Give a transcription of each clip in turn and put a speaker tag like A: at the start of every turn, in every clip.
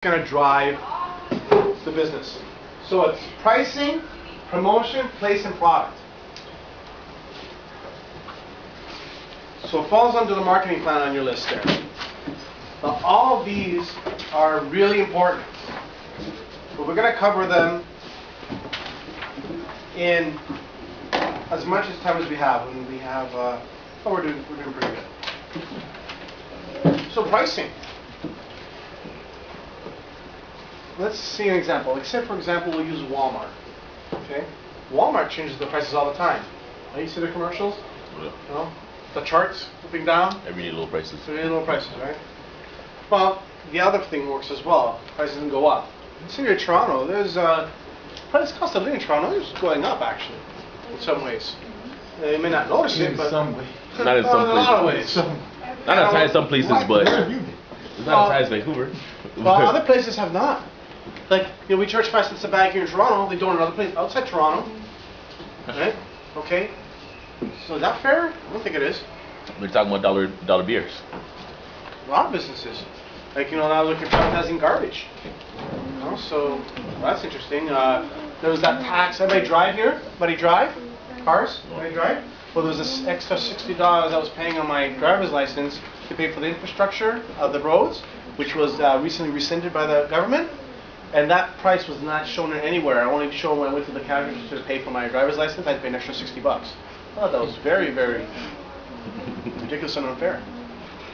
A: going to drive the business. So it's pricing, promotion, place, and product. So it falls under the marketing plan on your list there. Now, all of these are really important, but we're going to cover them in as much as time as we have. When we have, we're doing pretty good. So pricing. Let's see an example. Like, say, for example, we'll use Walmart. Okay, Walmart changes the prices all the time. You see the commercials?
B: Yeah.
A: You know, the charts flipping down.
B: Everyday low prices.
A: Everyday low prices, right? Well, the other thing works as well. Prices can go up. See here in Toronto, there's price cost of living in Toronto is going up actually, in some ways. You may not notice it, but
C: some way.
B: Not in some
A: in a lot of ways.
B: places. Not as high as some places, but
C: Where have you been?
B: it's not as high as Vancouver.
A: Well, other places have not. Like, you know, we charge 5 cents a bag here in Toronto. They don't in other places outside Toronto. Right? Okay. So is that fair? I don't think it is.
B: We're talking about dollar beers.
A: A lot of businesses. Like, you know, now look at advertising garbage. You know, so that's interesting. There was that tax. Everybody drive here? Everybody drive? Cars? Everybody drive? Well, there was this extra $60 I was paying on my driver's license to pay for the infrastructure of the roads, which was recently rescinded by the government. And that price was not shown anywhere. I only showed when I went to the counter to pay for my driver's license. I had to pay an extra $60. I thought that was very, very ridiculous and unfair.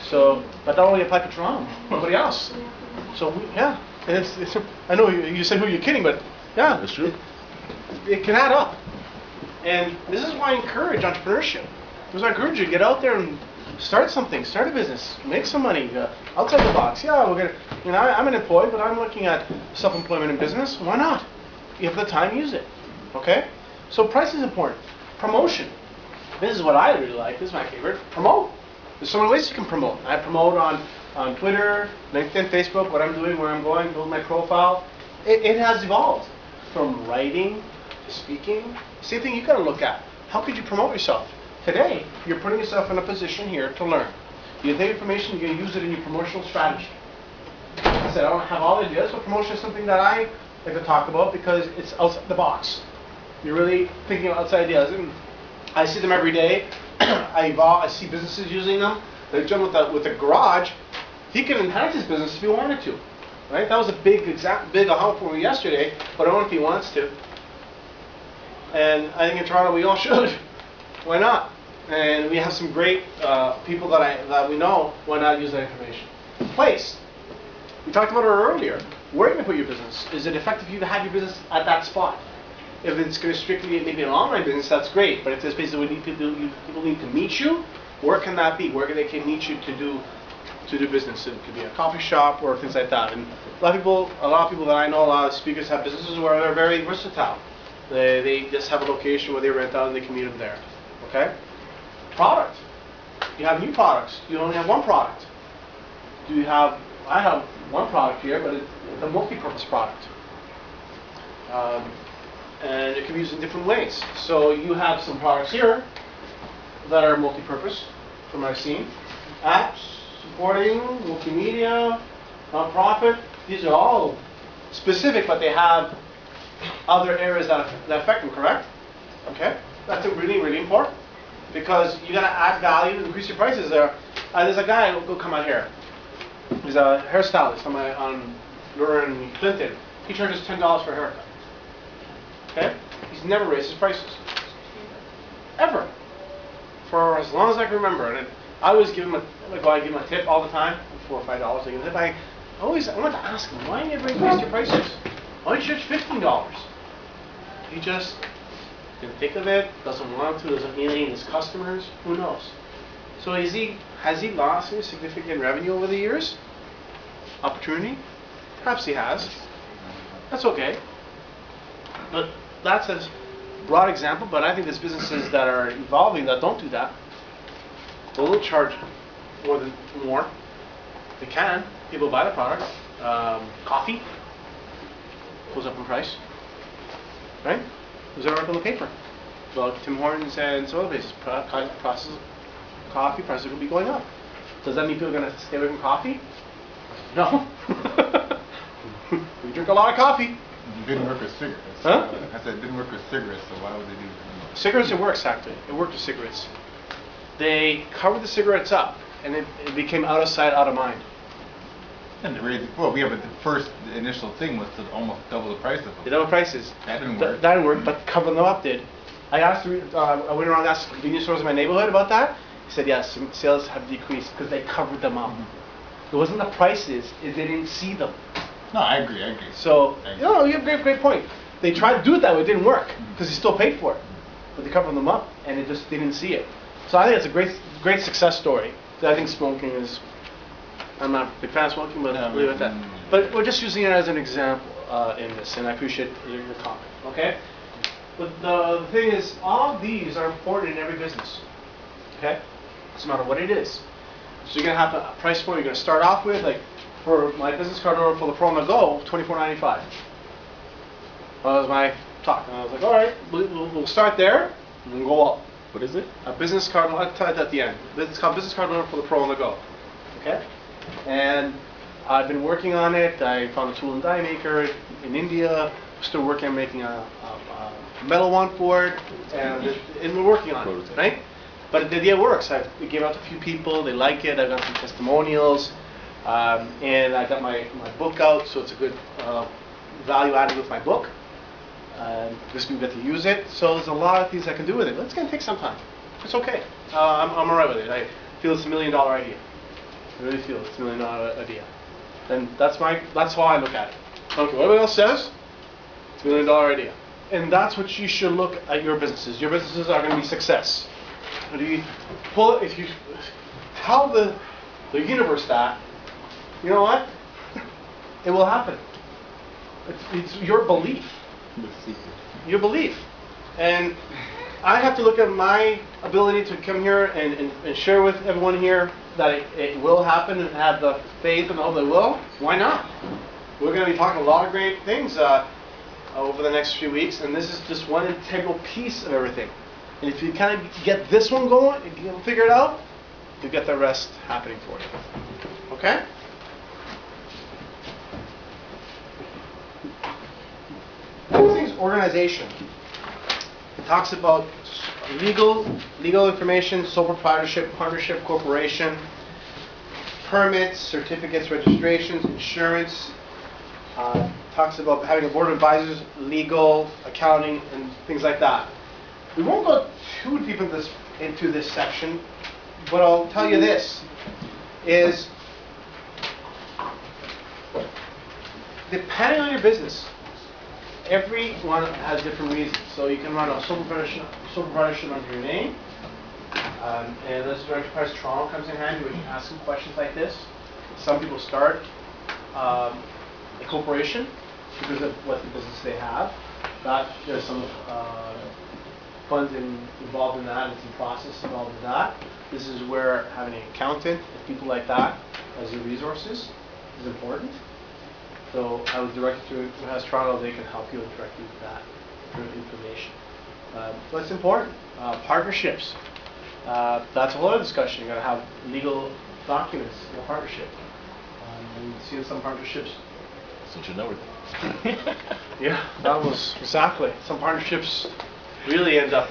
A: So, but that only applied to Toronto, nobody else. So, yeah. And it's I know you said who you're kidding, but yeah.
B: That's true.
A: It can add up. And this is why I encourage entrepreneurship. This is why I encourage you to get out there and start something, start a business, make some money outside the box. Yeah, we're gonna. You know, I'm unemployed, but I'm looking at self-employment in business. Why not? You have the time, use it. Okay. So price is important. Promotion. This is what I really like. This is my favorite. Promote. There's so many ways you can promote. I promote on Twitter, LinkedIn, Facebook. What I'm doing, where I'm going, build my profile. It has evolved from writing to speaking. Same thing you got to look at. How could you promote yourself? Today, you're putting yourself in a position here to learn. You get the information, you're going to use it in your promotional strategy. I said I don't have all the ideas, but promotion is something that I like to talk about because it's outside the box. You're really thinking of outside ideas. And I see them every day. I see businesses using them. Like John with the garage, he can enhance his business if he wanted to. Right? That was a big aha for me yesterday, but I don't know if he wants to. And I think in Toronto we all should. Why not? And we have some great people that we know. Why not use that information? Place. We talked about it earlier. Where are you going to put your business? Is it effective for you to have your business at that spot? If it's going to strictly be maybe an online business, that's great. But if there's places where people need to meet you, where can that be? Where they can meet you to do business? It could be a coffee shop or things like that. And a lot of people that I know, a lot of speakers have businesses where they're very versatile. They just have a location where they rent out and they can meet them there. Okay? Product. You have new products. You only have one product. I have one product here, but it's a multi-purpose product. And it can be used in different ways. So you have some products here that are multi-purpose, from what I've seen. Apps, supporting, multimedia, nonprofit. These are all specific, but they have other areas that affect them, correct? Okay? That's really, really important. Because you got to add value, increase your prices there. There's a guy who'll come out here. He's a hairstylist on Lure and Clinton. He charges $10 for a haircut. Okay? He's never raised his prices. Ever. For as long as I can remember. And I always give him a tip all the time, $4 or $5. I give him a tip. I want to ask him, why you never increased your prices? Why don't you charge $15? He just didn't think of it, doesn't want to, doesn't need any of his customers, who knows? So has he lost any significant revenue over the years? Opportunity? Perhaps he has. That's okay. But that's a broad example, but I think there's businesses that are evolving that don't do that. They won't charge more. They can. People buy the product. Coffee goes up in price. Right? Who's that article in the paper? Well, Tim Hortons and some other places, coffee prices will be going up. Does that mean people are going to stay away from coffee? No. drink a lot of coffee.
C: It didn't work with cigarettes.
A: Huh?
C: I said it didn't work with cigarettes, so why would they do it?
A: Cigarettes, it works actually. It worked with cigarettes. They covered the cigarettes up, and it became out of sight, out of mind.
C: And the raise, well, yeah, but the initial thing was to almost double the price of them.
A: The double prices.
C: That didn't work.
A: That didn't work, but covering them up did. I asked, I went around and asked convenience stores in my neighborhood about that. He said, yes, sales have decreased because they covered them up. It wasn't the prices, they didn't see them.
C: No, I agree.
A: So, you have a great point. They tried to do it that way, it didn't work because you still paid for it. But they covered them up and they didn't see it. So I think it's a great success story. I think smoking is, I'm not a big fan of smoking, but I'll leave it at that. But we're just using it as an example in this, and I appreciate your comment. Okay? But the thing is, all of these are important in every business. Okay? Doesn't matter what it is. So you're going to have a price point you're going to start off with, like for my business card order for the Pro on the Go, $24.95. That was my talk. And I was like, all right, we'll start there and we'll go up.
B: What is it?
A: A business card, I'll tell you at the end. It's called business card order for the Pro on the Go. Okay? And I've been working on it. I found a tool and die maker in India. Still working on making a metal one for it. And we're working on it, right? But the idea works. I gave it out to a few people. They like it. I got some testimonials. And I got my book out, so it's a good value added with my book. Just people get to use it. So there's a lot of things I can do with it. But it's going to take some time. It's okay. I'm all right with it. I feel it's $1 million idea. I really feel it's $1 million idea. And that's how I look at it. Okay, what everyone else says, it's $1 million idea. And that's what you should look at your businesses. Your businesses are going to be success. But if you tell the universe that, you know what? It will happen. It's your belief. Your belief. And I have to look at my ability to come here and share with everyone here that it will happen and have the faith and hope that it will. Why not? We're going to be talking a lot of great things over the next few weeks, and this is just one integral piece of everything. And if you kind of get this one going, if you figure it out, you'll get the rest happening for you. Okay? Next thing is organization. It talks about legal information, sole proprietorship, partnership, corporation, permits, certificates, registrations, insurance. Talks about having a board of advisors, legal, accounting, and things like that. We won't go too deep into this section, but I'll tell you this, is depending on your business, everyone has different reasons. So you can run a sole proprietorship under your name, and this is where Enterprise Toronto comes in handy, where you can ask some questions like this. Some people start a corporation because of what the business they have. There's some funds involved in that, and some process involved in that. This is where having an accountant and people like that as your resources is important. So I would direct you to Enterprise Toronto. They can help you and direct you to that information. So it's important. Partnerships. That's a whole other discussion. You got to have legal documents in a partnership. And you see in some partnerships.
B: Such a network.
A: Yeah, that was exactly. Some partnerships really end up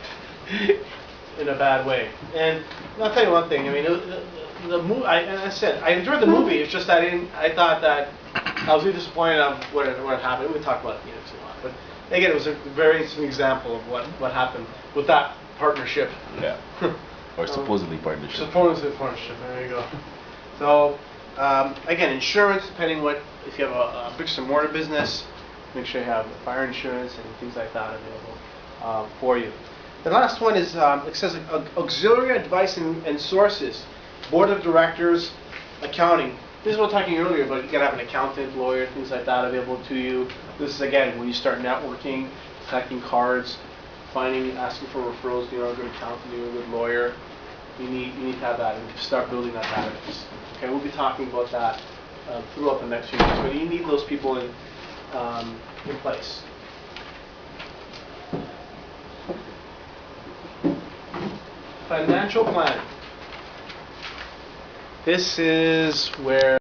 A: in a bad way. And I'll tell you one thing. I mean, the movie. I said I enjoyed the movie. It's just I thought that I was really disappointed of what had happened. We talked about it too long, but again, it was a very interesting example of what happened with that partnership.
B: Yeah. Or supposedly partnership.
A: Supposedly partnership. There you go. So again, insurance. Depending if you have a bricks and mortar business, make sure you have fire insurance and things like that available for you. The last one is it says auxiliary advice and sources, board of directors, accounting. This is what I was talking earlier, but you gotta have an accountant, lawyer, things like that available to you. This is again when you start networking, collecting cards, asking for referrals. You're a good accountant, you're a good lawyer. You need to have that and start building that database. Okay, we'll be talking about that throughout the next few weeks. But you need those people in place. Financial planning. This is where